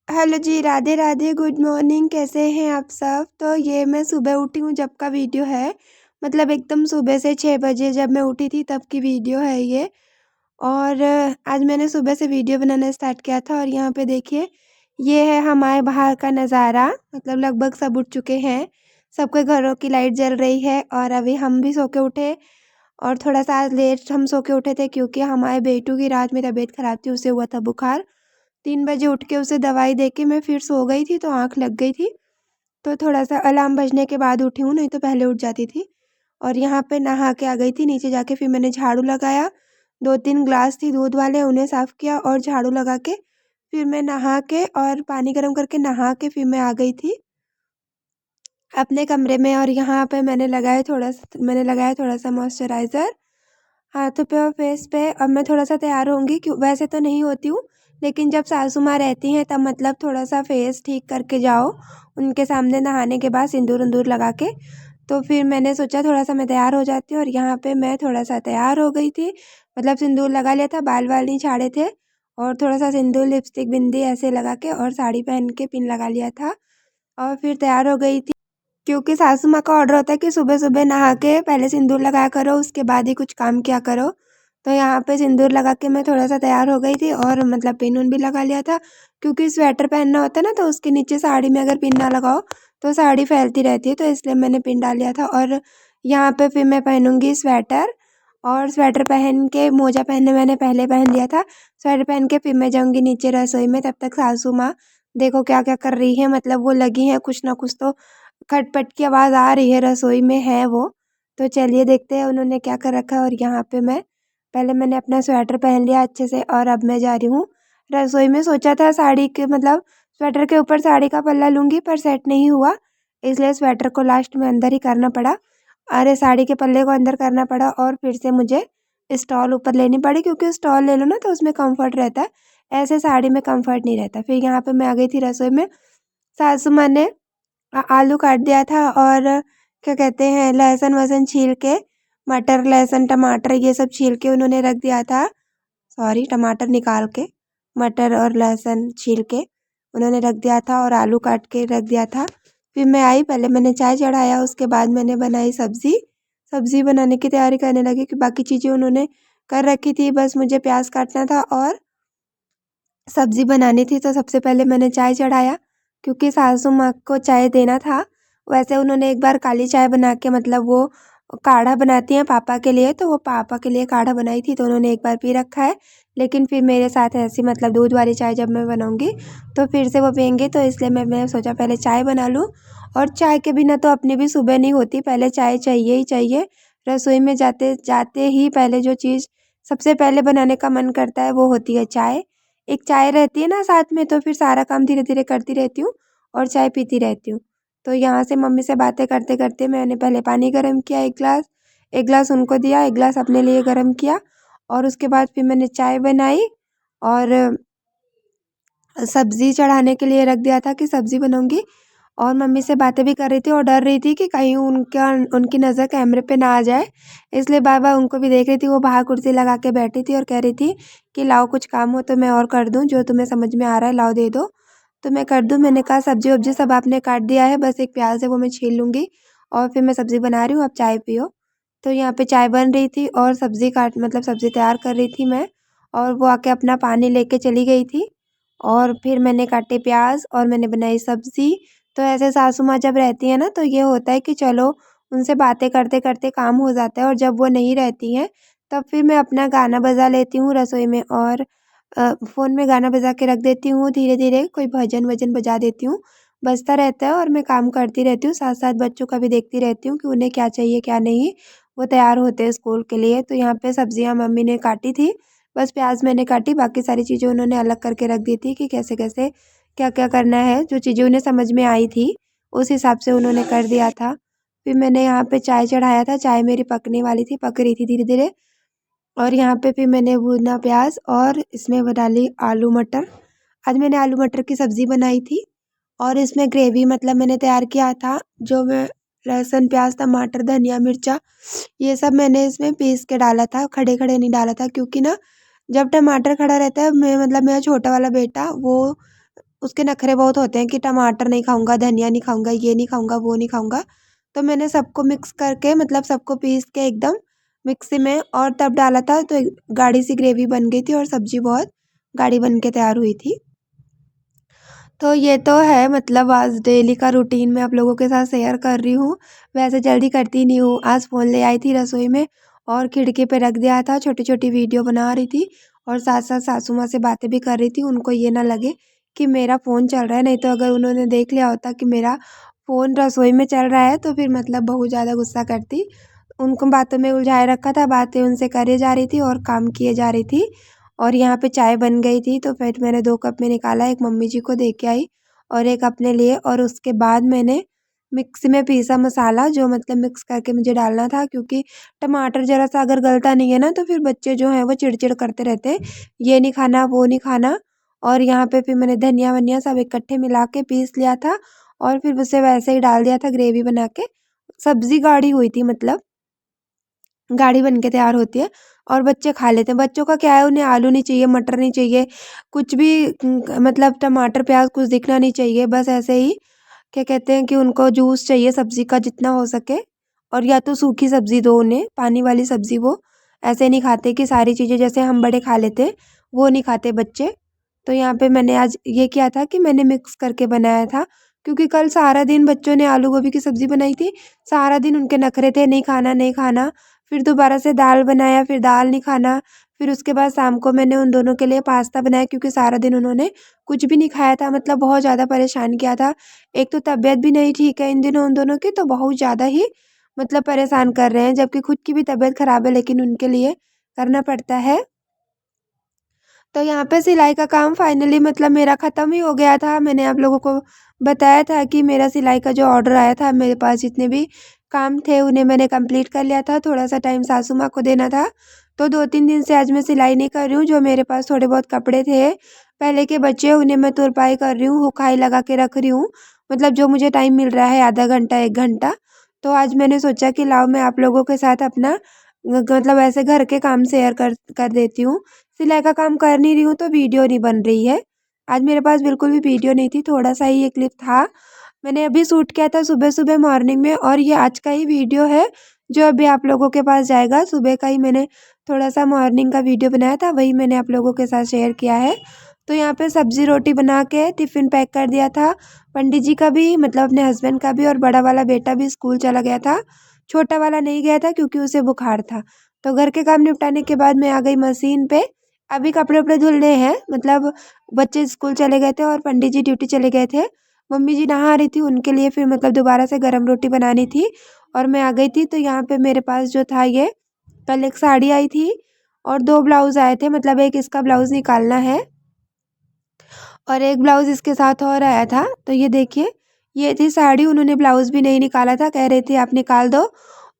Hello जी, Radhe Radhe, good morning. कैसे हैं आप सब? तो ये मैं सुबह उठी हूँ जब का वीडियो है, मतलब एकदम सुबह से 6 बजे जब मैं उठी थी तब की वीडियो है ये। और आज मैंने सुबह से वीडियो बनाना स्टार्ट किया था और यहाँ पे देखिए, ये है हमारे बाहर का नज़ारा। मतलब लगभग सब उठ चुके हैं, सबके घरों की लाइट जल रही है और अभी हम भी सो के उठे। और थोड़ा-सा आज लेट हम सो के उठे थे क्योंकि हमारे बेटू की रात में तबीयत ख़राब थी, उसे हुआ था बुखार। 3 बजे उठ के उसे दवाई दे के मैं फिर सो गई थी तो आँख लग गई थी। तो थोड़ा-सा अलार्म बजने के बाद उठी हूँ, नहीं तो पहले उठ जाती थी। और यहाँ पे नहा के आ गई थी, नीचे जाके फिर मैंने झाड़ू लगाया। 2-3 ग्लास थी दूध वाले, उन्हें साफ़ किया और झाड़ू लगा के फिर मैं नहा के और पानी गर्म करके नहा के फिर मैं आ गई थी अपने कमरे में। और यहाँ पे मैंने लगाया थोड़ा-सा मॉइस्चराइज़र हाथों पे और फेस पे। अब मैं थोड़ा-सा तैयार होंगी, क्यों वैसे तो नहीं होती हूँ, लेकिन जब सासू माँ रहती हैं तब मतलब थोड़ा-सा फेस ठीक करके जाओ, उनके सामने नहाने के बाद सिंदूर-विंदूर लगा के। तो फिर मैंने सोचा थोड़ा-सा मैं तैयार हो जाती हूँ और यहाँ पे मैं थोड़ा-सा तैयार हो गई थी। मतलब सिंदूर लगा लिया था, बाल-वाल नहीं झाड़े थे और थोड़ा-सा सिंदूर, लिपस्टिक, बिंदी ऐसे लगा के और साड़ी पहन के पिन लगा लिया था और फिर तैयार हो गई थी। क्योंकि सासू माँ का ऑर्डर होता है कि सुबह-सुबह नहा के पहले सिंदूर लगाया करो, उसके बाद ही कुछ काम किया करो। तो यहाँ पे सिंदूर लगा के मैं थोड़ा-सा तैयार हो गई थी और मतलब पिन-विन भी लगा लिया था, क्योंकि स्वेटर पहनना होता है ना, तो उसके नीचे साड़ी में अगर पिन ना लगाओ तो साड़ी फैलती रहती है, तो इसलिए मैंने पिन डाल लिया था। और यहाँ पे फिर मैं पहनूँगी स्वेटर और स्वेटर पहन के मोजा पहनने मैंने पहले पहन लिया था। स्वेटर पहन के फिर मैं जाऊँगी नीचे रसोई में, तब तक सासू माँ देखो क्या-क्या कर रही हैं, मतलब वो लगी हैं कुछ ना कुछ, तो खटपट की आवाज़ आ रही है, रसोई में है वो। तो चलिए देखते हैं उन्होंने क्या कर रखा है। और यहाँ पे मैंने अपना स्वेटर पहन लिया अच्छे से और अब मैं जा रही हूँ रसोई में। सोचा था साड़ी के मतलब स्वेटर के ऊपर साड़ी का पल्ला लूँगी, पर सेट नहीं हुआ, इसलिए स्वेटर को लास्ट में अंदर ही करना पड़ा। अरे साड़ी के पल्ले को अंदर करना पड़ा और फिर से मुझे स्टॉल ऊपर लेनी पड़ी, क्योंकि स्टॉल ले लो ना तो उसमें कम्फर्ट रहता है, ऐसे साड़ी में कम्फर्ट नहीं रहता। फिर यहाँ पे मैं आ गई थी रसोई में। सासू माँ ने आलू काट दिया था और क्या कहते हैं, लहसुन-वहसुन छील के, मटर, लहसुन, टमाटर ये सब छील के उन्होंने रख दिया था। सॉरी, टमाटर निकाल के, मटर और लहसुन छील के उन्होंने रख दिया था और आलू काट के रख दिया था। फिर मैं आई, पहले मैंने चाय चढ़ाया, उसके बाद मैंने बनाई सब्ज़ी। सब्ज़ी बनाने की तैयारी करने लगी कि बाकी चीज़ें उन्होंने कर रखी थी, बस मुझे प्याज़ काटना था और सब्ज़ी बनानी थी। तो सबसे पहले मैंने चाय चढ़ाया, क्योंकि सासू माँ को चाय देना था। वैसे उन्होंने एक बार काली चाय बना के, मतलब वो काढ़ा बनाती हैं पापा के लिए, तो वो पापा के लिए काढ़ा बनाई थी, तो उन्होंने एक बार पी रखा है। लेकिन फिर मेरे साथ ऐसी मतलब दूध वाली चाय जब मैं बनाऊँगी तो फिर से वो पिएँगे, तो इसलिए मैंने सोचा पहले चाय बना लूँ। और चाय के बिना तो अपनी भी सुबह नहीं होती, पहले चाय चाहिए ही चाहिए। रसोई में जाते जाते ही पहले जो चीज़ सबसे पहले बनाने का मन करता है वो होती है चाय। एक चाय रहती है ना साथ में, तो फिर सारा काम धीरे-धीरे करती रहती हूँ और चाय पीती रहती हूँ। तो यहाँ से मम्मी से बातें करते-करते मैंने पहले पानी गरम किया 1 गिलास उनको दिया, 1 गिलास अपने लिए गरम किया और उसके बाद फिर मैंने चाय बनाई और सब्ज़ी चढ़ाने के लिए रख दिया था कि सब्ज़ी बनाऊँगी। और मम्मी से बातें भी कर रही थी और डर रही थी कि कहीं उनकी नज़र कैमरे पे ना आ जाए, इसलिए बार-बार उनको भी देख रही थी। वो बाहर कुर्सी लगा के बैठी थी और कह रही थी कि लाओ कुछ काम हो तो मैं और कर दूँ, जो तुम्हें समझ में आ रहा है लाओ दे दो, तो मैं कर दूँ। मैंने कहा सब्ज़ी-वब्ज़ी सब आपने काट दिया है, बस एक प्याज़ है वो मैं छील लूँगी और फिर मैं सब्ज़ी बना रही हूँ, आप चाय पियो। तो यहाँ पे चाय बन रही थी और सब्ज़ी तैयार कर रही थी मैं, और वो आके अपना पानी लेके चली गई थी। और फिर मैंने काटे प्याज़ और मैंने बनाई सब्ज़ी। तो ऐसे सासू माँ जब रहती हैं ना, तो ये होता है कि चलो उनसे बातें करते-करते काम हो जाता है। और जब वो नहीं रहती हैं तब फिर मैं अपना गाना बजा लेती हूँ रसोई में और फ़ोन में गाना बजा के रख देती हूँ, धीरे-धीरे कोई भजन-वजन बजा देती हूँ, बजता रहता है और मैं काम करती रहती हूँ। साथ-साथ बच्चों का भी देखती रहती हूँ कि उन्हें क्या चाहिए क्या नहीं, वो तैयार होते हैं स्कूल के लिए। तो यहाँ पे सब्जियाँ मम्मी ने काटी थी, बस प्याज़ मैंने काटी, बाकी सारी चीज़ें उन्होंने अलग करके रख दी थी कि कैसे-कैसे, क्या-क्या करना है। जो चीज़ें उन्हें समझ में आई थी, उस हिसाब से उन्होंने कर दिया था। फिर मैंने यहाँ पे चाय चढ़ाया था, चाय मेरी पकने वाली थी, पक रही थी धीरे-धीरे। और यहाँ पे फिर मैंने भुना प्याज़ और इसमें वो डाली आलू मटर। आज मैंने आलू मटर की सब्ज़ी बनाई थी और इसमें ग्रेवी मतलब मैंने तैयार किया था, जो मैं लहसुन, प्याज़, टमाटर, धनिया, मिर्चा ये सब मैंने इसमें पीस के डाला था, खड़े-खड़े नहीं डाला था, क्योंकि ना जब टमाटर खड़ा रहता है, मैं मतलब मेरा छोटा वाला बेटा वो उसके नखरे बहुत होते हैं कि टमाटर नहीं खाऊँगा, धनिया नहीं खाऊँगा, ये नहीं खाऊँगा, वो नहीं खाऊँगा। तो मैंने सबको मिक्स करके मतलब सबको पीस के एकदम मिक्सी में और तब डाला था, तो एक गाढ़ी सी ग्रेवी बन गई थी और सब्ज़ी बहुत गाढ़ी बन के तैयार हुई थी। तो ये तो है मतलब आज डेली का रूटीन मैं आप लोगों के साथ शेयर कर रही हूँ। वैसे जल्दी करती नहीं हूँ। आज फ़ोन ले आई थी रसोई में और खिड़की पे रख दिया था, छोटी-छोटी वीडियो बना रही थी और साथ-साथ सासू माँ से बातें भी कर रही थी। उनको ये ना लगे कि मेरा फ़ोन चल रहा है, नहीं तो अगर उन्होंने देख लिया होता कि मेरा फ़ोन रसोई में चल रहा है तो फिर मतलब बहुत ज़्यादा गुस्सा करती। उनको बातों में उलझाए रखा था, बातें उनसे करे जा रही थी और काम किए जा रही थी। और यहाँ पे चाय बन गई थी तो फिर मैंने 2 कप में निकाला, एक मम्मी जी को दे के आई और एक अपने लिए। और उसके बाद मैंने मिक्सी में पीसा मसाला जो मतलब मिक्स करके मुझे डालना था, क्योंकि टमाटर ज़रा-सा अगर गलता नहीं है ना तो फिर बच्चे जो हैं वो चिड़-चिड़ करते रहते हैं, ये नहीं खाना, वो नहीं खाना। और यहाँ पे फिर मैंने धनिया-वनिया सब इकट्ठे मिला के पीस लिया था और फिर उसे वैसे ही डाल दिया था ग्रेवी बना के। सब्ज़ी गाढ़ी हुई थी मतलब गाढ़ी बन के तैयार होती है और बच्चे खा लेते हैं। बच्चों का क्या है, उन्हें आलू नहीं चाहिए, मटर नहीं चाहिए, कुछ भी मतलब टमाटर, प्याज़ कुछ दिखना नहीं चाहिए। बस ऐसे ही क्या कहते हैं कि उनको जूस चाहिए सब्ज़ी का जितना हो सके, और या तो सूखी सब्ज़ी दो उन्हें, पानी वाली सब्ज़ी वो ऐसे नहीं खाते कि सारी चीज़ें जैसे हम बड़े खा लेते हैं, वो नहीं खाते बच्चे। तो यहाँ पे मैंने आज ये किया था कि मैंने मिक्स करके बनाया था, क्योंकि कल सारा दिन बच्चों ने आलू गोभी की सब्ज़ी बनाई थी, सारा दिन उनके नखरे थे नहीं खाना, नहीं खाना। फिर दोबारा से दाल बनाया, फिर दाल नहीं खाना, फिर उसके बाद शाम को मैंने उन दोनों के लिए पास्ता बनाया, क्योंकि सारा दिन उन्होंने कुछ भी नहीं खाया था, मतलब बहुत ज़्यादा परेशान किया था। एक तो तबीयत भी नहीं ठीक है इन दिनों उन दोनों की, तो बहुत ज़्यादा ही मतलब परेशान कर रहे हैं, जबकि खुद की भी तबीयत ख़राब है लेकिन उनके लिए करना पड़ता है। तो यहाँ पे सिलाई का काम फाइनली मतलब मेरा ख़त्म ही हो गया था। मैंने आप लोगों को बताया था कि मेरा सिलाई का जो ऑर्डर आया था, मेरे पास जितने भी काम थे उन्हें मैंने कंप्लीट कर लिया था। थोड़ा-सा टाइम सासू माँ को देना था। तो 2-3 दिन से आज मैं सिलाई नहीं कर रही हूँ। जो मेरे पास थोड़े बहुत कपड़े थे, पहले के बचे उन्हें मैं तुरपाई कर रही हूँ, हुकाई लगा के रख रही हूँ। मतलब जो मुझे टाइम मिल रहा है आधा घंटा, 1 घंटा। तो आज मैंने सोचा कि लाओ मैं आप लोगों के साथ अपना मतलब ऐसे घर के काम शेयर कर कर देती हूँ। सिलाई का काम कर नहीं रही हूँ तो वीडियो नहीं बन रही है। आज मेरे पास बिल्कुल भी वीडियो नहीं थी, थोड़ा-सा ही ये क्लिप था। मैंने अभी शूट किया था सुबह-सुबह मॉर्निंग में, और ये आज का ही वीडियो है जो अभी आप लोगों के पास जाएगा। सुबह का ही मैंने थोड़ा-सा मॉर्निंग का वीडियो बनाया था, वही मैंने आप लोगों के साथ शेयर किया है। तो यहाँ पे सब्ज़ी रोटी बना के टिफ़िन पैक कर दिया था। पंडित जी का भी मतलब अपने हस्बैंड का भी, और बड़ा वाला बेटा भी स्कूल चला गया था। छोटा वाला नहीं गया था क्योंकि उसे बुखार था। तो घर के काम निपटाने के बाद मैं आ गई मशीन पे। अभी कपड़े-वपड़े धुलने हैं, मतलब बच्चे स्कूल चले गए थे और पंडित जी ड्यूटी चले गए थे। मम्मी जी नहा रही थी, उनके लिए फिर मतलब दोबारा से गरम रोटी बनानी थी और मैं आ गई थी। तो यहाँ पे मेरे पास जो था ये कल एक साड़ी आई थी और 2 ब्लाउज़ आए थे, मतलब एक इसका ब्लाउज़ निकालना है और एक ब्लाउज़ इसके साथ और आया था। तो ये देखिए, ये थी साड़ी, उन्होंने ब्लाउज़ भी नहीं निकाला था, कह रही थी आप निकाल दो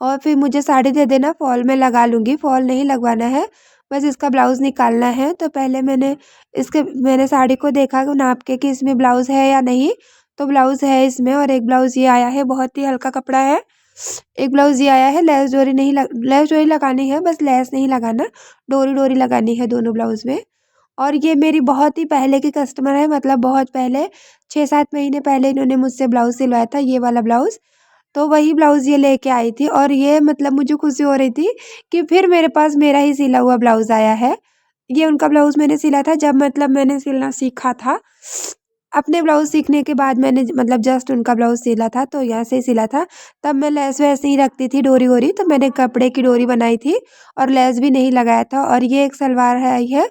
और फिर मुझे साड़ी दे देना, फ़ॉल मैं लगा लूँगी, फ़ॉल नहीं लगवाना है, बस इसका ब्लाउज़ निकालना है। तो पहले मैंने साड़ी को देखा नाप के कि इसमें ब्लाउज़ है या नहीं, तो ब्लाउज़ है इसमें, और एक ब्लाउज़ ये आया है, बहुत ही हल्का कपड़ा है। एक ब्लाउज़ ये आया है, लेस डोरी लगानी है, बस लेस नहीं लगाना, डोरी-डोरी लगानी है दोनों ब्लाउज़ में। और ये मेरी बहुत ही पहले की कस्टमर है, मतलब बहुत पहले 6-7 महीने पहले इन्होंने मुझसे ब्लाउज़ सिलवाया था, ये वाला ब्लाउज़। तो वही ब्लाउज़ ये लेके आई थी और ये मतलब मुझे खुशी हो रही थी कि फिर मेरे पास मेरा ही सिला हुआ ब्लाउज़ आया है। ये उनका ब्लाउज़ मैंने सिला था जब मतलब मैंने सिलना सीखा था। अपने ब्लाउज़ सीखने के बाद मैंने मतलब जस्ट उनका ब्लाउज़ सिला था, तो यहाँ से ही सिला था। तब मैं लेस वेस नहीं रखती थी, डोरी-वोरी, तो मैंने कपड़े की डोरी बनाई थी और लेस भी नहीं लगाया था। और ये एक सलवार है, आई है।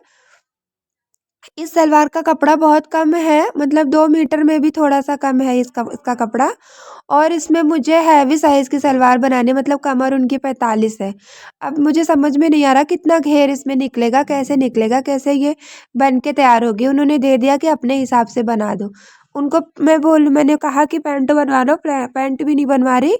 इस सलवार का कपड़ा बहुत कम है, मतलब 2 मीटर में भी थोड़ा-सा कम है इसका कपड़ा, और इसमें मुझे हैवी साइज़ की सलवार बनानी है, मतलब कमर उनकी 45 है। अब मुझे समझ में नहीं आ रहा कितना घेर इसमें निकलेगा, कैसे ये बन के तैयार होगी। उन्होंने दे दिया कि अपने हिसाब से बना दो। उनको मैंने कहा कि पैंट बनवा लो, पैंट भी नहीं बनवा रही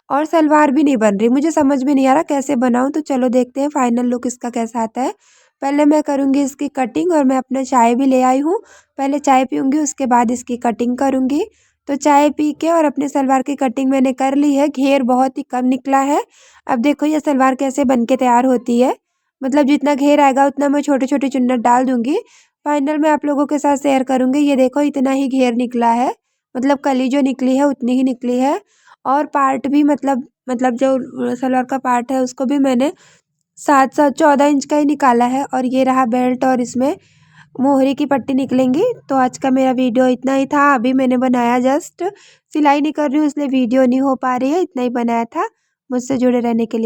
और सलवार भी नहीं बन रही। मुझे समझ में नहीं आ रहा कैसे बनाऊँ, तो चलो देखते हैं फाइनल लुक इसका कैसा आता है। पहले मैं करूँगी इसकी कटिंग, और मैं अपना चाय भी ले आई हूँ। पहले चाय पीऊँगी, उसके बाद इसकी कटिंग करूँगी। तो चाय पी के और अपने सलवार की कटिंग मैंने कर ली है, घेर बहुत ही कम निकला है। अब देखो ये सलवार कैसे बन के तैयार होती है। मतलब जितना घेर आएगा उतना मैं छोटे-छोटे चुन्नट डाल दूँगी। फाइनल मैं आप लोगों के साथ शेयर करूँगी। ये देखो इतना ही घेर निकला है, मतलब कली जो निकली है उतनी ही निकली है। और पार्ट भी मतलब जो सलवार का पार्ट है उसको भी मैंने 7-14 इंच का ही निकाला है। और ये रहा बेल्ट और इसमें मोहरी की पट्टी निकलेंगी। तो आज का मेरा वीडियो इतना ही था। अभी मैंने बनाया, जस्ट सिलाई नहीं कर रही हूँ इसलिए वीडियो नहीं हो पा रही है, इतना ही बनाया था। मुझसे जुड़े रहने के लिए